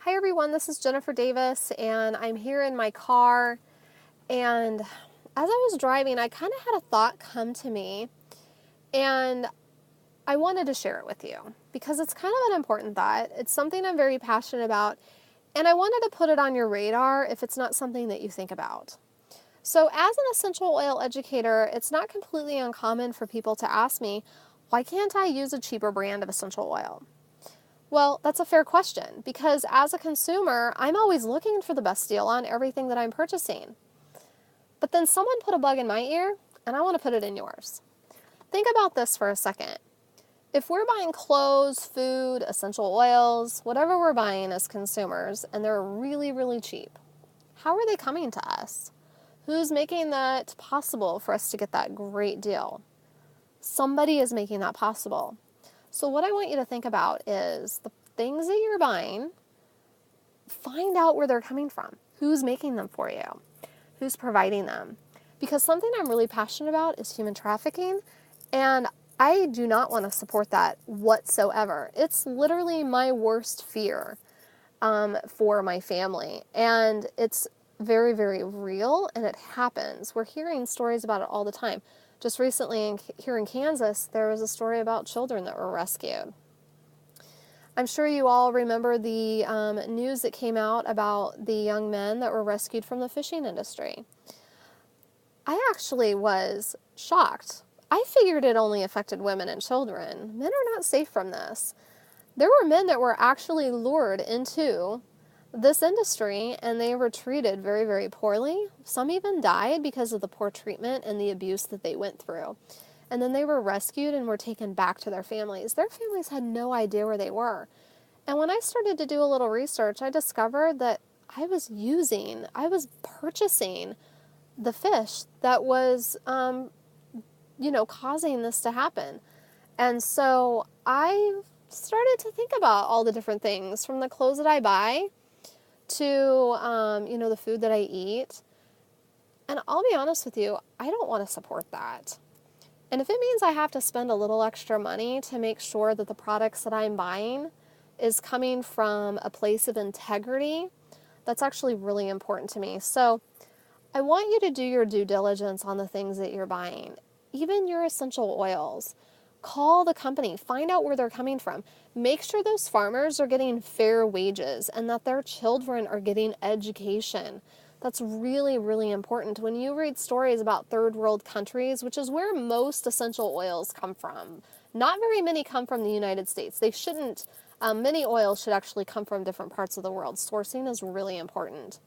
Hi everyone, this is Jennifer Davis, and I'm here in my car. And as I was driving, I kind of had a thought come to me, and I wanted to share it with you because it's kind of an important thought. It's something I'm very passionate about, and I wanted to put it on your radar if it's not something that you think about. So, as an essential oil educator, it's not completely uncommon for people to ask me, why can't I use a cheaper brand of essential oil? Well, that's a fair question because as a consumer, I'm always looking for the best deal on everything that I'm purchasing. But then someone put a bug in my ear, and I want to put it in yours. Think about this for a second. If we're buying clothes, food, essential oils, whatever we're buying as consumers, and they're really, really cheap, how are they coming to us? Who's making that possible for us to get that great deal? Somebody is making that possible. So what I want you to think about is the things that you're buying, find out where they're coming from. Who's making them for you? Who's providing them? Because something I'm really passionate about is human trafficking, and I do not want to support that whatsoever. It's literally my worst fear for my family, and it's very, very real, and it happens. We're hearing stories about it all the time. Just recently here in Kansas, there was a story about children that were rescued. I'm sure you all remember the news that came out about the young men that were rescued from the fishing industry. I actually was shocked. I figured it only affected women and children. Men are not safe from this. There were men that were actually lured into this industry, and they were treated very, very poorly. Some even died because of the poor treatment and the abuse that they went through. And then they were rescued and were taken back to their families. Their families had no idea where they were. And when I started to do a little research, I discovered that I was purchasing the fish that was, causing this to happen. And so I started to think about all the different things from the clothes that I buy to, the food that I eat. And I'll be honest with you, I don't want to support that. And if it means I have to spend a little extra money to make sure that the products that I'm buying is coming from a place of integrity, that's actually really important to me. So I want you to do your due diligence on the things that you're buying, even your essential oils. Call the company, find out where they're coming from. Make sure those farmers are getting fair wages and that their children are getting education. That's really, really important. When you read stories about third world countries, which is where most essential oils come from, not very many come from the United States. They shouldn't, many oils should actually come from different parts of the world. Sourcing is really important.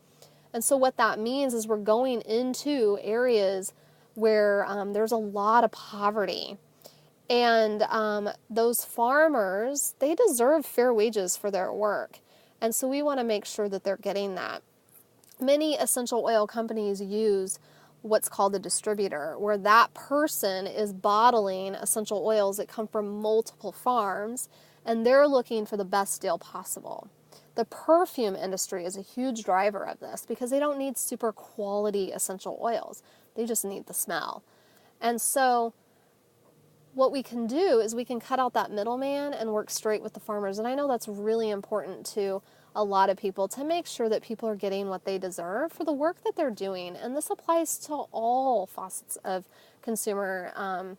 And so what that means is we're going into areas where there's a lot of poverty. And those farmers, they deserve fair wages for their work. And so we want to make sure that they're getting that. Many essential oil companies use what's called a distributor, where that person is bottling essential oils that come from multiple farms, and they're looking for the best deal possible. The perfume industry is a huge driver of this because they don't need super quality essential oils. They just need the smell. And so what we can do is we can cut out that middleman and work straight with the farmers. And I know that's really important to a lot of people, to make sure that people are getting what they deserve for the work that they're doing. And this applies to all facets of consumership.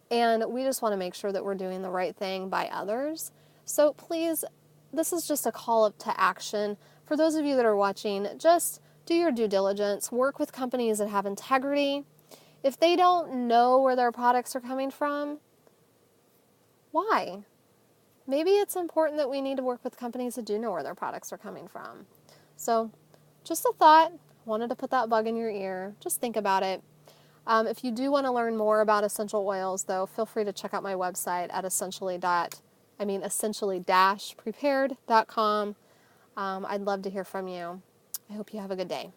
And we just want to make sure that we're doing the right thing by others. So please, this is just a call up to action. For those of you that are watching, just do your due diligence. Work with companies that have integrity. If they don't know where their products are coming from, why? Maybe it's important that we need to work with companies that do know where their products are coming from. So, just a thought. Wanted to put that bug in your ear. Just think about it. If you do want to learn more about essential oils, though, feel free to check out my website at essentially-prepared.com. I'd love to hear from you. I hope you have a good day.